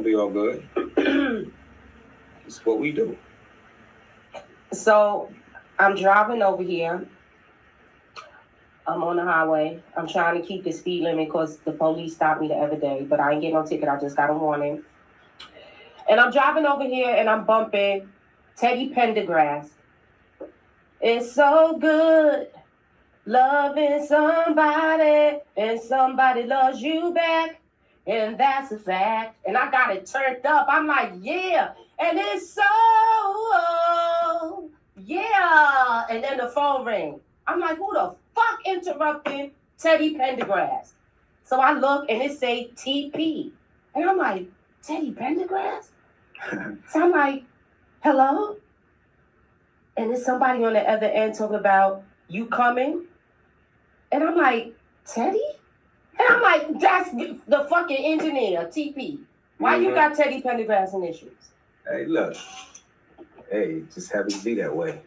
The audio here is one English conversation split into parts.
be all good. It's what we do. So I'm driving over here. I'm on the highway. I'm trying to keep the speed limit because the police stopped me the other day, but I ain't getting no ticket. I just got a warning. And I'm driving over here and I'm bumping Teddy Pendergrass. It's so good loving somebody and somebody loves you back. And that's a fact. And I got it turned up. I'm like, yeah. And it's so, yeah. And then the phone rang. I'm like, who the fuck interrupted Teddy Pendergrass? So I look and it say TP. And I'm like, Teddy Pendergrass? So I'm like, hello? And there's somebody on the other end talking about, you coming? And I'm like, Teddy? And I'm like, that's the fucking engineer, TP. Why you got Teddy Pendergrass initials? Hey, look. Hey, it just happens to be that way.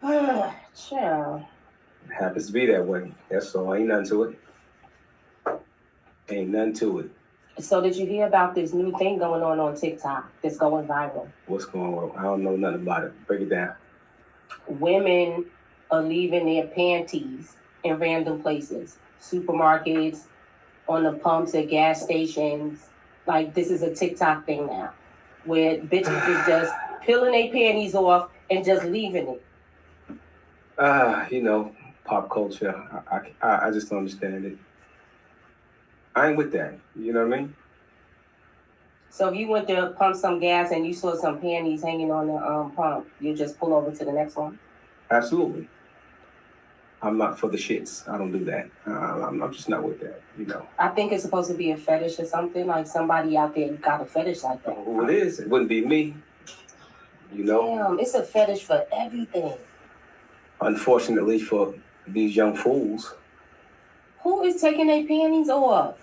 Chill. It happens to be that way. That's all. Ain't nothing to it. Ain't nothing to it. So did you hear about this new thing going on TikTok that's going viral? What's going on? I don't know nothing about it. Break it down. Women are leaving their panties in random places. Supermarkets, on the pumps at gas stations. Like, this is a TikTok thing now, where bitches is just peeling their panties off and just leaving it. Pop culture. I just don't understand it. I ain't with that. You know what I mean? So if you went to pump some gas and you saw some panties hanging on the pump, you just pull over to the next one? Absolutely. I'm not for the shits. I don't do that. I'm just not with that, I think it's supposed to be a fetish or something. Like somebody out there got a fetish like that. Well, it is. It wouldn't be me. Damn, it's a fetish for everything. Unfortunately for these young fools. Who is taking their panties off?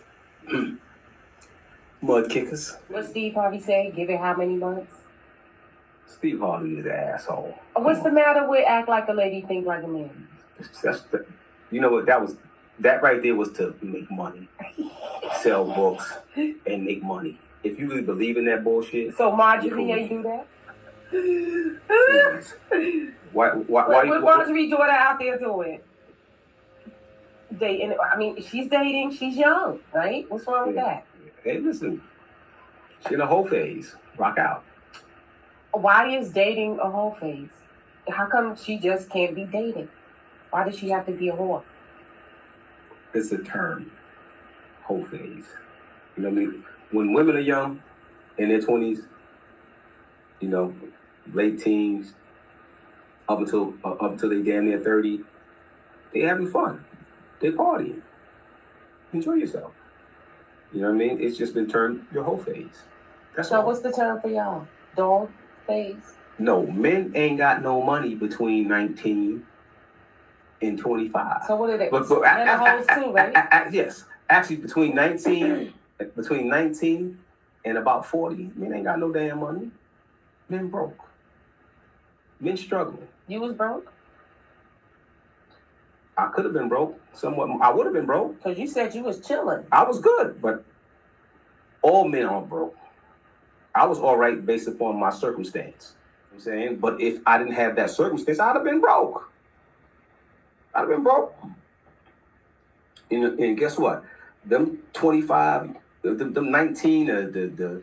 Mud kickers. What Steve Harvey say? Give it how many months? Steve Harvey is an asshole. What's the matter with act like a lady, think like a man? You know what? That right there was to make money, sell books, and make money. If you really believe in that bullshit. So Marjorie ain't do that? What Marjorie daughter out there doing? Dating. I mean, she's dating. She's young, right? What's wrong with that? Hey, listen. She's in a whole phase. Rock out. Why is dating a whole phase? How come she just can't be dating? Why does she have to be a whore? It's a term. Whole phase. You know what I mean? When women are young, in their 20s, late teens, up until they damn near 30, they having fun. They partying. Enjoy yourself. You know what I mean? It's just been turned your whole phase. That's all. So what's the term for y'all? Dog phase? No, men ain't got no money between 19 and 25. So what are they? But they're hoes too, right? Yes. Actually, between 19 and about 40, men ain't got no damn money. Men broke. Men struggling. You was broke? I could have been broke. Somewhat. I would have been broke. Because you said you was chilling. I was good, but all men aren't broke. I was all right based upon my circumstance. You know what I'm saying? But if I didn't have that circumstance, I'd have been broke. I'd have been broke. And guess what? Them 25, them 19, the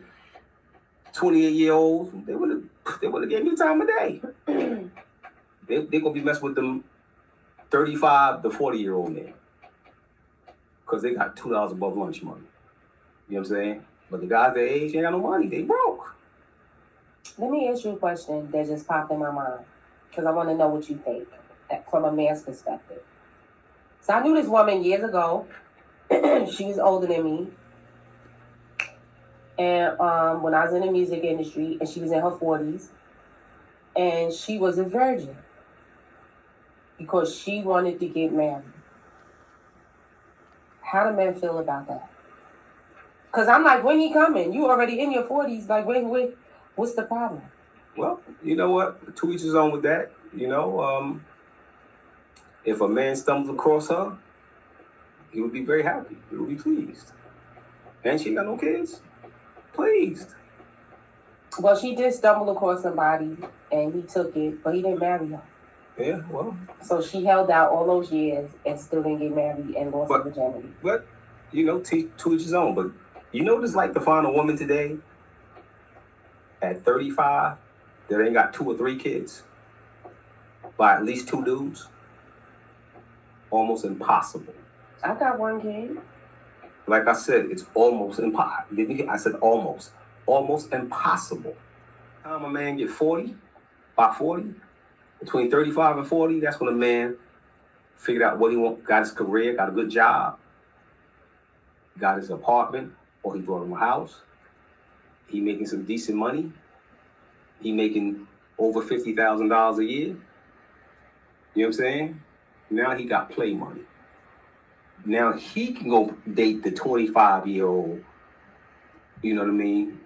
28-year-olds, they would have gave me time of day. They're going to be messing with them 35 to 40-year-old men. Because they got $2 above lunch money. You know what I'm saying? But the guys their age ain't got no money. They broke. Let me ask you a question that just popped in my mind. Because I want to know what you think from a man's perspective. So I knew this woman years ago. She was older than me. And when I was in the music industry, and she was in her 40s. And she was a virgin. Because she wanted to get married. How do men feel about that? Because I'm like, when he coming? You already in your 40s. Like, wait, what's the problem? Well, you know what? To each his own with that. If a man stumbles across her, he would be very happy. He would be pleased. And she got no kids. Pleased. Well, she did stumble across somebody, and he took it, but he didn't marry her. Yeah, well. So she held out all those years and still didn't get married and lost her virginity. But, you know, to each his own. But you know what it's like to find a woman today at 35 that ain't got 2 or 3 kids by at least 2 dudes? Almost impossible. I got 1 kid. Like I said, it's almost impossible. Didn't you? I said almost. Almost impossible. Time a man get 40, by 40, between 35 and 40, that's when a man figured out what he want, got his career, got a good job, got his apartment, or he bought him a house. He making some decent money. He making over $50,000 a year. You know what I'm saying? Now he got play money. Now he can go date the 25-year-old, you know what I mean,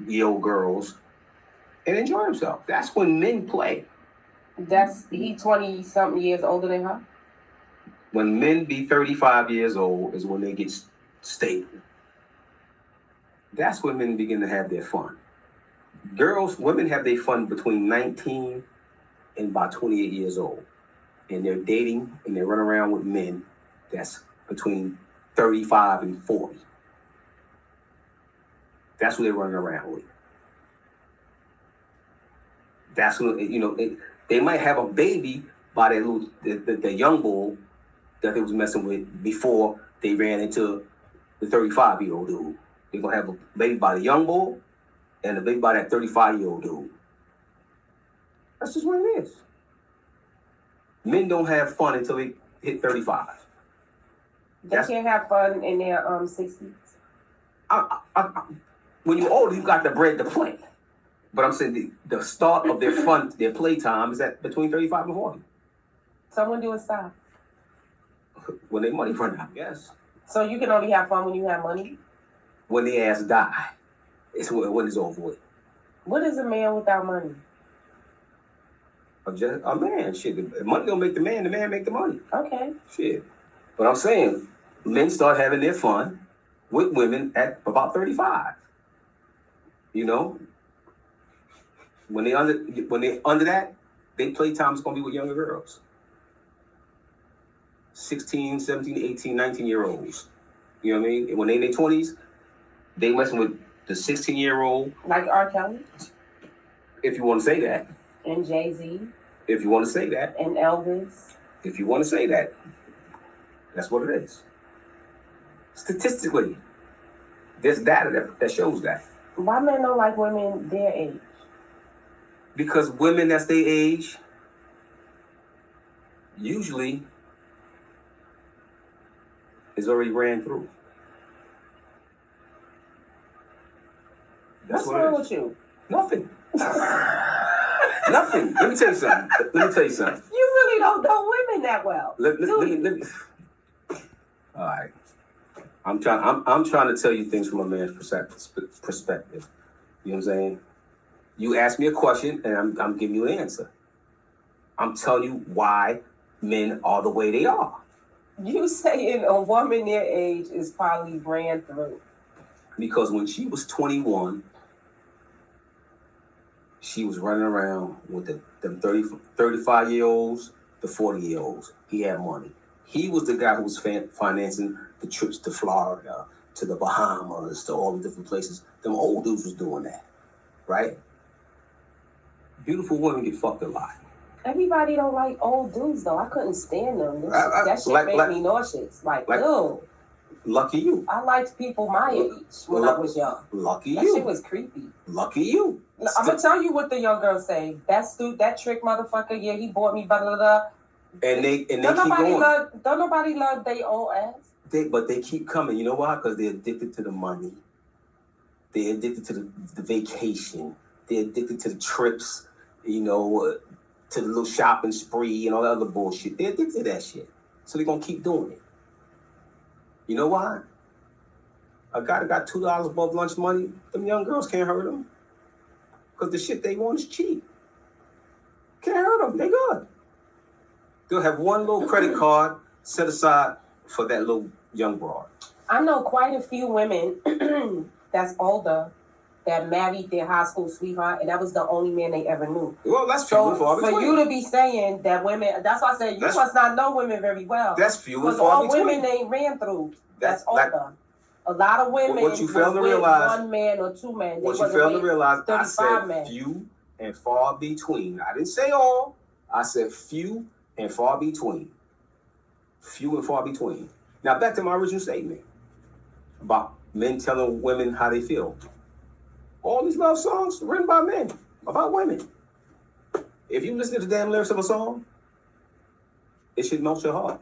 year-old girls, and enjoy himself. That's when men play. He 20-something years older than her? When men be 35 years old is when they get stable. That's when men begin to have their fun. Women have their fun between 19 and about 28 years old. And they're dating and they run around with men that's between 35 and 40. That's who they're running around with. That's when, you know, they might have a baby by the young bull that they was messing with before they ran into the 35-year-old dude. They're going to have a baby by the young bull and a baby by that 35-year-old dude. That's just what it is. Men don't have fun until they hit 35. They can't have fun in their 60s. When you're older, you got the bread to play. But I'm saying the start of their fun, their playtime is at between 35 and 40. Someone do a stop. When their money run out, yes. So you can only have fun when you have money? When their ass die, it's when it's over with. What is a man without money? A man, shit. The money don't make the man make the money. Okay. Shit. But I'm saying, men start having their fun with women at about 35. You know? When they under that, their playtime is gonna be with younger girls. 16, 17, 18, 19-year-olds. You know what I mean? And when they in their 20s, they messing with the 16-year-old. Like R. Kelly? If you want to say that. And Jay-Z? If you want to say that. And Elvis? If you want to say that. That's what it is. Statistically, there's data that shows that. Why men don't like women their age? Because women that's their age usually is already ran through. What's wrong with you? Nothing. Nothing. Let me tell you something. You really don't know women that well. Let me. All right. I'm trying to tell you things from a man's perspective. You know what I'm saying? You ask me a question, and I'm giving you an answer. I'm telling you why men are the way they are. You saying a woman their age is probably ran through. Because when she was 21, she was running around with them 35-year-olds, the 40-year-olds. He had money. He was the guy who was financing the trips to Florida, to the Bahamas, to all the different places. Them old dudes was doing that, right? Beautiful women get fucked a lot. Everybody don't like old dudes, though. I couldn't stand them. That shit made me nauseous. Ew. Lucky you. I liked people my age when I was young. Lucky that you. That shit was creepy. Lucky you. I'm going to tell you what the young girls say. That trick motherfucker, yeah, he bought me, blah, blah, blah. And they keep going. Don't nobody love their old ass? But they keep coming. You know why? Because they're addicted to the money. They're addicted to the vacation. They're addicted to the trips, you know, to the little shopping spree and all that other bullshit. They're addicted to that shit. So they're going to keep doing it. You know why? A guy that got $2 above lunch money, them young girls can't hurt him. Because the shit they want is cheap. Can't hurt them. They good. They'll have one little credit card set aside for that little young broad. I know quite a few women that's older that married their high school sweetheart, and that was the only man they ever knew. Well, that's few and far between. For you to be saying that women, that's why I said you must not know women very well. That's few and far between. Because all women they ran through, that's older. A lot of women what you fail to realize, one man or two men. What you fail to realize, I said few and far between. I didn't say all. I said few and far between. Few and far between. Now back to my original statement about men telling women how they feel. All these love songs written by men about women. If you listen to the damn lyrics of a song, it should melt your heart.